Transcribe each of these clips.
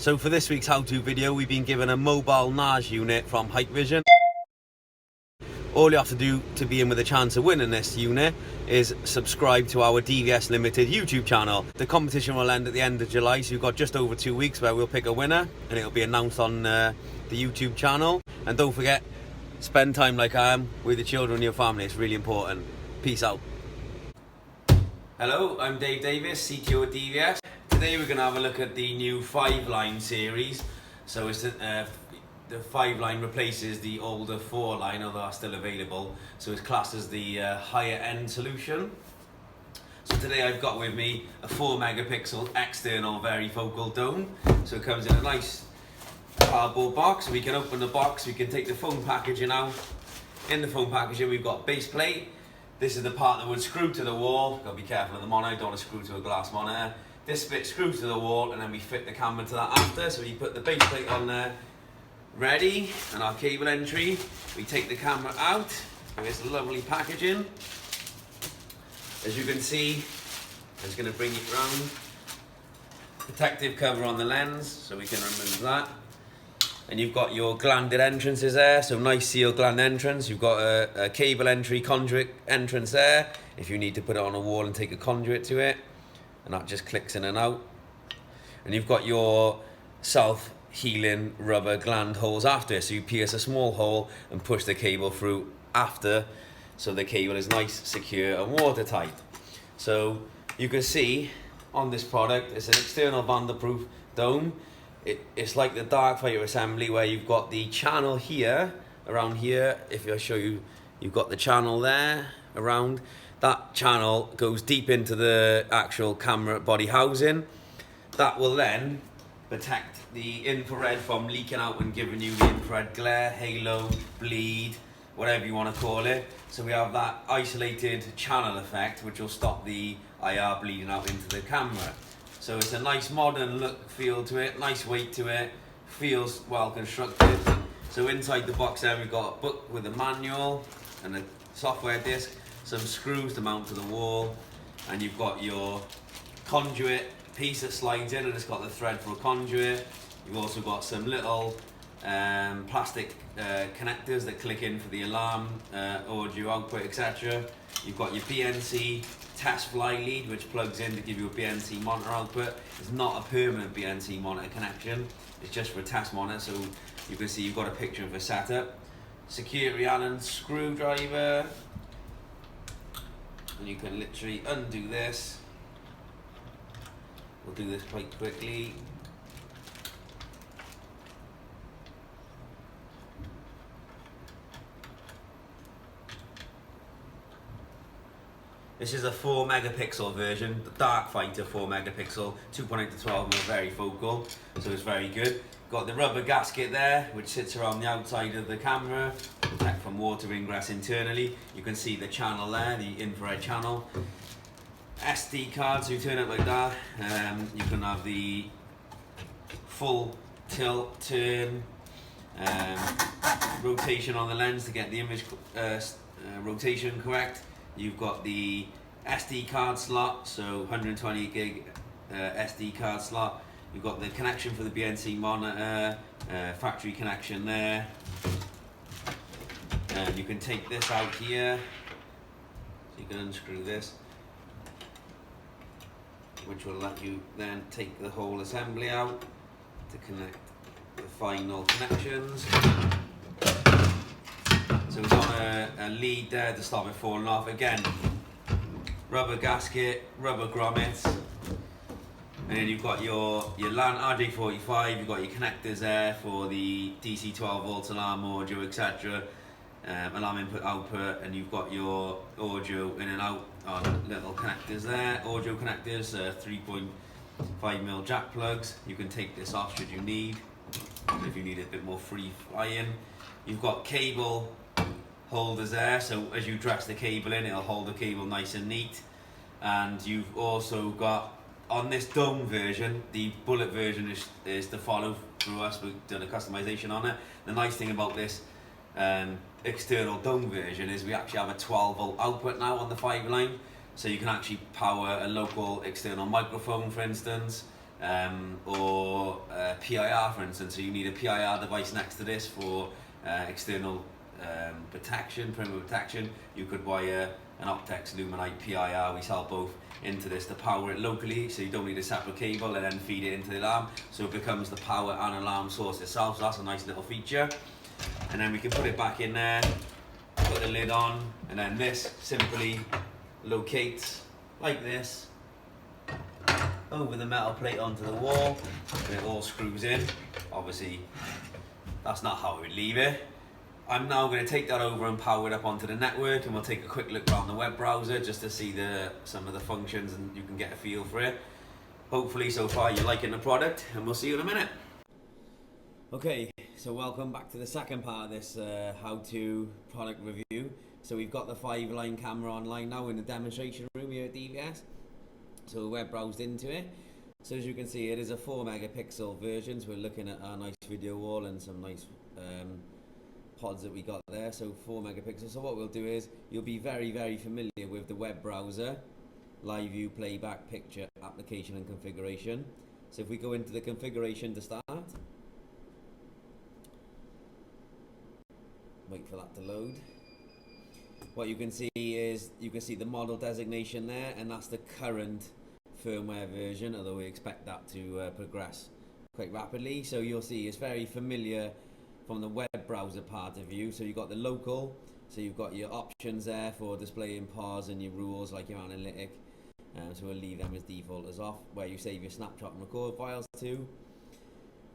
So for this week's how-to video, we've been given a mobile NAS unit from Hikvision. All you have to do to be in with a chance of winning this unit is subscribe to our DVS Limited YouTube channel. The competition will end at the end of July, so you've got just over 2 weeks where we'll pick a winner and it'll be announced on the YouTube channel. And don't forget, spend time like I am with your children and your family. It's really important. Peace out. Hello, I'm Dave Davis, CTO at DVS. Today we're going to have a look at the new 5-line series. So it's the 5-line replaces the older 4-line, although are still available. So it's classed as the higher end solution. So today I've got with me a 4 megapixel external varifocal dome. So it comes in a nice cardboard box. We can open the box, we can take the foam packaging out. In the foam packaging we've got base plate. This is the part that would screw to the wall. Got to be careful of the monitor, don't want to screw to a glass monitor. This bit screws to the wall and then we fit the camera to that after. So we put the base plate on there, ready, and our cable entry. We take the camera out, and it's lovely packaging. As you can see, I'm just going to bring it round. Protective cover on the lens, so we can remove that. And you've got your glanded entrances there, so nice seal gland entrance. You've got a cable entry conduit entrance there, if you need to put it on a wall and take a conduit to it. And that just clicks in and out. And you've got your self-healing rubber gland holes after, so you pierce a small hole and push the cable through after, so the cable is nice, secure and watertight. So you can see on this product, it's an external vanderproof dome. It's like the Darkfighter assembly where you've got the channel here, around here. If I show you, you've got the channel there, around. That channel goes deep into the actual camera body housing. That will then protect the infrared from leaking out and giving you the infrared glare, halo, bleed, whatever you want to call it. So we have that isolated channel effect, which will stop the IR bleeding out into the camera. So it's a nice modern look, feel to it, nice weight to it, feels well constructed. So inside the box there we've got a book with a manual and a software disc, some screws to mount to the wall, and you've got your conduit piece that slides in and it's got the thread for a conduit. You've also got some little plastic connectors that click in for the alarm, audio output, etc. You've got your BNC test fly lead, which plugs in to give you a BNC monitor output. It's not a permanent BNC monitor connection, it's just for a test monitor. So you can see you've got a picture of a setup. Security Allen screwdriver, and you can literally undo this. We'll do this quite quickly. This is a 4 megapixel version, the Darkfighter 4 megapixel, 2.8 to 12 mil varifocal, so it's very good. Got the rubber gasket there, which sits around the outside of the camera, protect from water ingress internally. You can see the channel there, the infrared channel. SD card, so you turn it like that. You can have the full tilt, turn, rotation on the lens to get the image rotation correct. You've got the SD card slot, so 120 gig SD card slot. You've got the connection for the BNC monitor, factory connection there. And you can take this out here, so you can unscrew this, which will let you then take the whole assembly out to connect the final connections. So it's on a lead there to stop it falling off. Again, rubber gasket, rubber grommets, and then you've got your LAN RJ45, you've got your connectors there for the DC 12 volt alarm, audio, etc. Alarm input output, and you've got your audio in and out on little connectors there, audio connectors, 3.5mm jack plugs. You can take this off should you need, if you need a bit more free flying. You've got cable holders there, so as you dress the cable in, it'll hold the cable nice and neat. And you've also got, on this dome version, the bullet version is to follow through us. We've done a customization on it. The nice thing about this external dome version is we actually have a 12 volt output now on the 5-line, so you can actually power a local external microphone, for instance, or PIR, for instance. So you need a PIR device next to this for external protection, firmware protection. You could wire an Optex Luminite PIR, we sell both, into this to power it locally, so you don't need a separate cable, and then feed it into the alarm, so it becomes the power and alarm source itself. So that's a nice little feature. And then we can put it back in there, put the lid on, and then this simply locates like this over the metal plate onto the wall, and it all screws in. Obviously that's not how we would leave it. I'm now going to take that over and power it up onto the network, and we'll take a quick look around the web browser just to see some of the functions, and you can get a feel for it. Hopefully so far you're liking the product, and we'll see you in a minute. Okay, so welcome back to the second part of this how-to product review. So we've got the 5-line camera online now in the demonstration room here at DVS. So we web browsed into it. So as you can see, it is a 4 megapixel version, so we're looking at our nice video wall and some nice pods that we got there. So 4 megapixels. So what we'll do is, you'll be very, very familiar with the web browser, live view, playback, picture, application and configuration. So if we go into the configuration to start, wait for that to load. What you can see is, you can see the model designation there, and that's the current firmware version, although we expect that to progress quite rapidly. So you'll see it's very familiar from the web browser part of view. So you've got the local, so you've got your options there for displaying pause and your rules like your analytic, so we'll leave them as default as off, where you save your snapshot and record files to.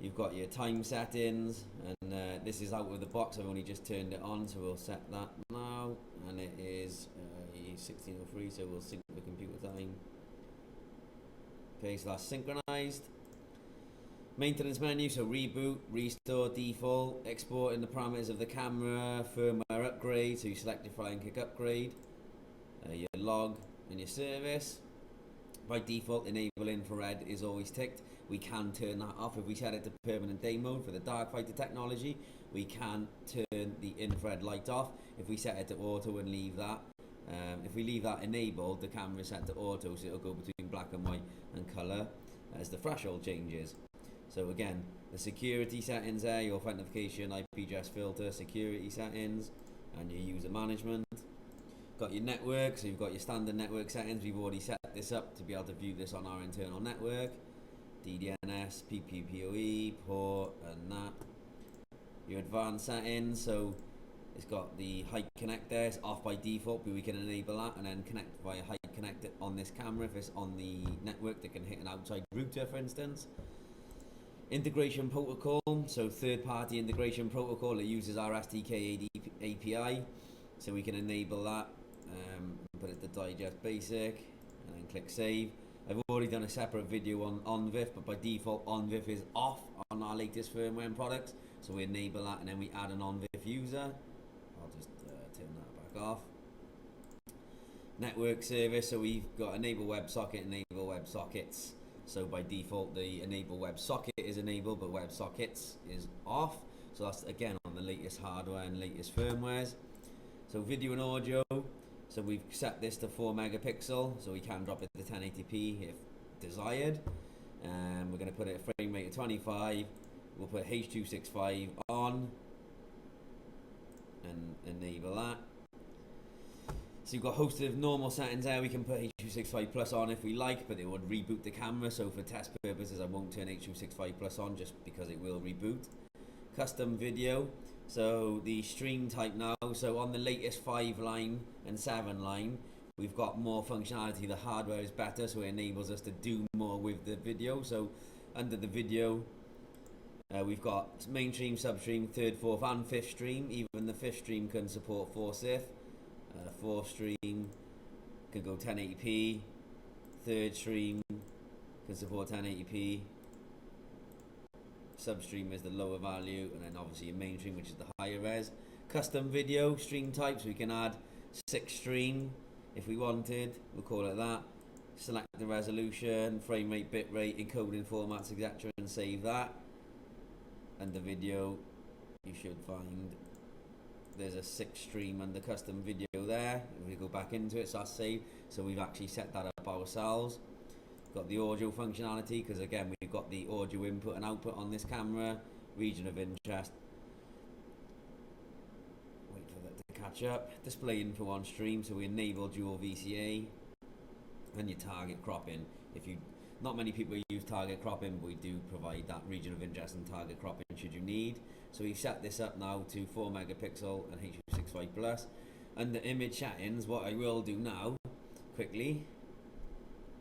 You've got your time settings, and this is out of the box, I've only just turned it on, so we'll set that now, and it is 16:03, so we'll sync the computer time. Okay, so that's synchronized. Maintenance menu, so reboot, restore, default, exporting the parameters of the camera, firmware upgrade, so you select your file and click upgrade, your log and your service. By default, enable infrared is always ticked. We can turn that off. If we set it to permanent day mode for the dark fighter technology, we can turn the infrared light off. If we set it to auto and leave that, if we leave that enabled, the camera is set to auto, so it'll go between black and white and colour as the threshold changes. So again, the security settings there, your authentication, IP address filter, security settings, and your user management. Got your network, so you've got your standard network settings. We've already set this up to be able to view this on our internal network. DDNS, PPPoE, port, and that. Your advanced settings, so it's got the height connect there, it's off by default, but we can enable that and then connect via height connect on this camera. If it's on the network, they can hit an outside router, for instance. Integration protocol, so third-party integration protocol, it uses our SDK API, so we can enable that, put it to digest basic, and then click save. I've already done a separate video on OnVIF, but by default OnVIF is off on our latest firmware and products, so we enable that and then we add an OnVIF user. I'll just turn that back off. Network service, so we've got enable WebSocket, enable WebSockets. So by default the enable WebSocket is enabled, but WebSockets is off. So that's again on the latest hardware and latest firmwares. So video and audio, so we've set this to 4 megapixel, so we can drop it to 1080p if desired. We're going to put it at frame rate of 25. We'll put H.265 on and enable that. So you've got host of normal settings there. We can put H.265 Plus on if we like, but it would reboot the camera. So for test purposes, I won't turn H.265 Plus on just because it will reboot. Custom video. So the stream type now. So on the latest 5-line and 7-line, we've got more functionality. The hardware is better, so it enables us to do more with the video. So under the video, we've got mainstream, substream, third, fourth, and fifth stream. Even the fifth stream can support 4SIF. Fourth stream can go 1080p, third stream can support 1080p, substream is the lower value, and then obviously your mainstream, which is the higher res. Custom video stream types, we can add 6 stream if we wanted, we'll call it that. Select the resolution, frame rate, bit rate, encoding formats, etc., and save that. And the video, you should find there's a 6 stream under custom video there. If we go back into it, so that's saved. So we've actually set that up ourselves. got the audio functionality, because again we've got the audio input and output on this camera. Region of interest. Wait for that to catch up. Display info on stream, so we enable dual VCA. And your target cropping. Not many people use target cropping, but we do provide that region of interest and target cropping should you need. So we've set this up now to 4 megapixel and H.265 plus. Under image settings, what I will do now, quickly,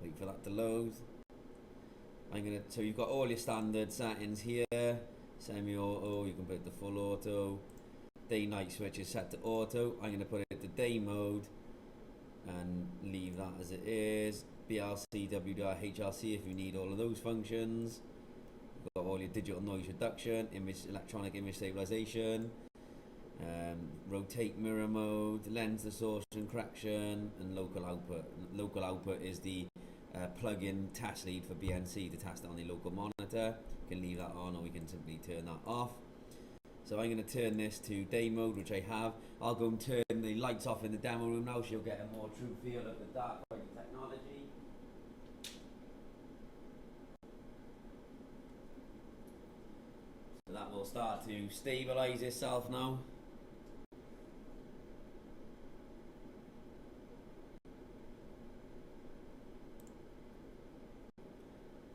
wait for that to load. So you've got all your standard settings here, semi-auto, you can put it to full auto, day-night switch is set to auto. I'm going to put it to day mode and leave that as it is. BLC, WDR, HRC if you need all of those functions. You've got all your digital noise reduction, electronic image stabilization, rotate mirror mode, lens distortion correction, and local output. Local output is the plug-in test lead for BNC to test it on the local monitor. You can leave that on, or we can simply turn that off. So I'm going to turn this to day mode, which I have. I'll go and turn the lights off in the demo room now, so you'll get a more true feel of the dark technology. So that will start to stabilize itself now.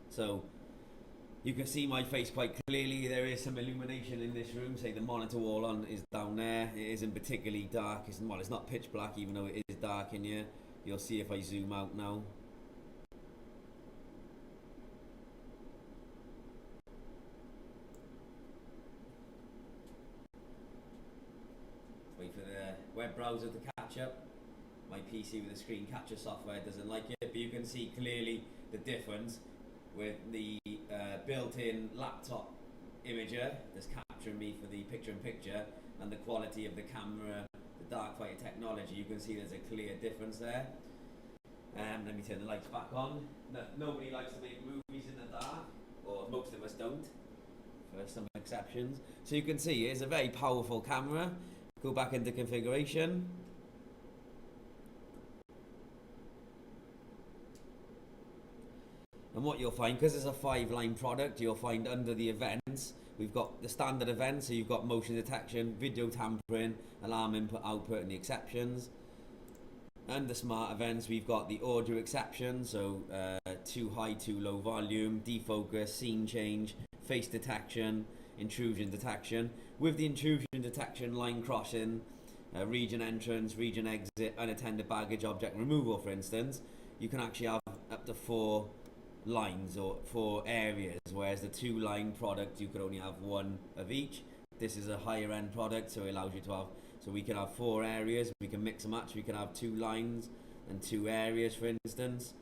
So you can see my face quite clearly. There is some illumination in this room. Say the monitor wall on is down there. It isn't particularly dark. It's not pitch black, even though it is dark in here. You'll see if I zoom out now. Wait for the web browser to catch up. My PC with the screen capture software doesn't like it, but you can see clearly the difference with the built-in laptop imager that's capturing me for the picture-in-picture and the quality of the camera, the dark fighter technology. You can see there's a clear difference there. Let me turn the lights back on. Nobody likes to make movies in the dark, or most of us don't, for some exceptions. So you can see it's a very powerful camera. Go back into configuration. And what you'll find, because it's a 5-line product, you'll find under the events, we've got the standard events, so you've got motion detection, video tampering, alarm input output, and the exceptions. And the smart events, we've got the audio exception, so too high, too low volume, defocus, scene change, face detection, intrusion detection. With the intrusion detection, line crossing, region entrance, region exit, unattended baggage, object removal, for instance, you can actually have up to 4 lines or 4 areas, whereas the 2-line product you could only have 1 of each. This is a higher end product, so it allows you to have, so we can have 4 areas, we can mix and match, we can have 2 lines and 2 areas, for instance.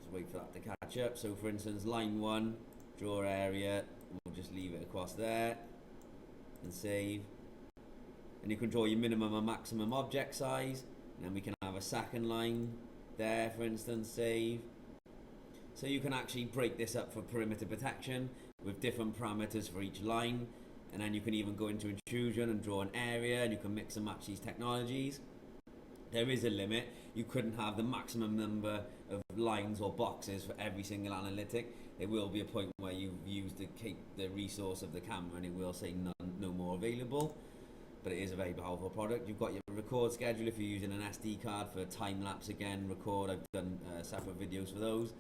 Just wait for that to catch up. So for instance, line 1, draw area, we'll just leave it across there and save. And you can draw your minimum and maximum object size, and then we can have a second line there, for instance, save. So you can actually break this up for perimeter protection with different parameters for each line, and then you can even go into intrusion and draw an area, and you can mix and match these technologies. There is a limit. You couldn't have the maximum number of lines or boxes for every single analytic. There will be a point where you've used the resource of the camera and it will say no more available. But it is a very powerful product. You've got your record schedule if you're using an SD card for time lapse again, record. I've done separate videos for those.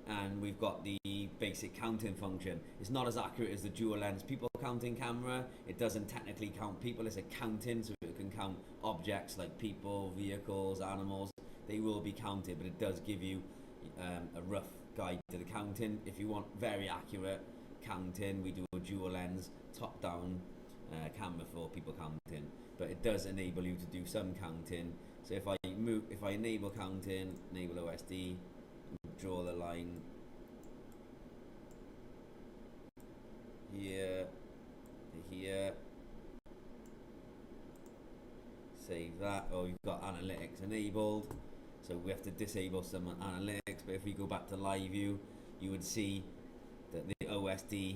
And we've got the basic counting function. It's not as accurate as the dual lens people counting camera. It doesn't technically count people, it's a counting, so it can count objects like people, vehicles, animals. They will be counted, but it does give you a rough guide to the counting. If you want very accurate counting, we do a dual lens top down camera for people counting, but it does enable you to do some counting. So if I enable counting, enable OSD, draw the line here to here, save that. Oh, you've got analytics enabled, so we have to disable some analytics. But if we go back to live view, you would see that the OSD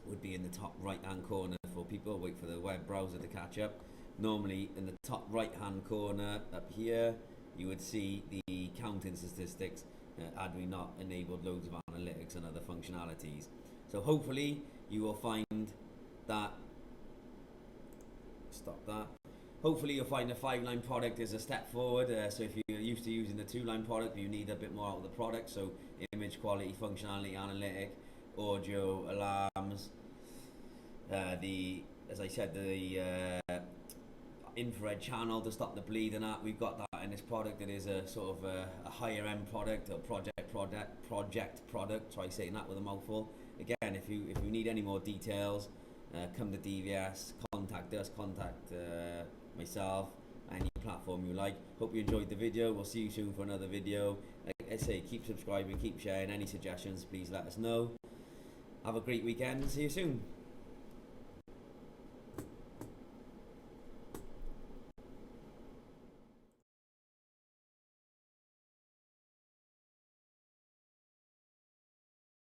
would be in the top right hand corner for people. Wait for the web browser to catch up. Normally in the top right hand corner up here you would see the counting statistics had we not enabled loads of analytics and other functionalities. So hopefully you will find that, hopefully you'll find the 5-line product is a step forward. So if you're used to using the 2-line product, you need a bit more out of the product. So image quality, functionality, analytic, audio, alarms, as I said, the infrared channel to stop the bleed and that, we've got that in this product. It is a sort of a higher end product, a project product. Try saying that with a mouthful. Again, if you need any more details, come to DVS, contact us, contact myself, any platform you like. Hope you enjoyed the video. We'll see you soon for another video. Like I say, keep subscribing, keep sharing. Any suggestions, please let us know. Have a great weekend and see you soon.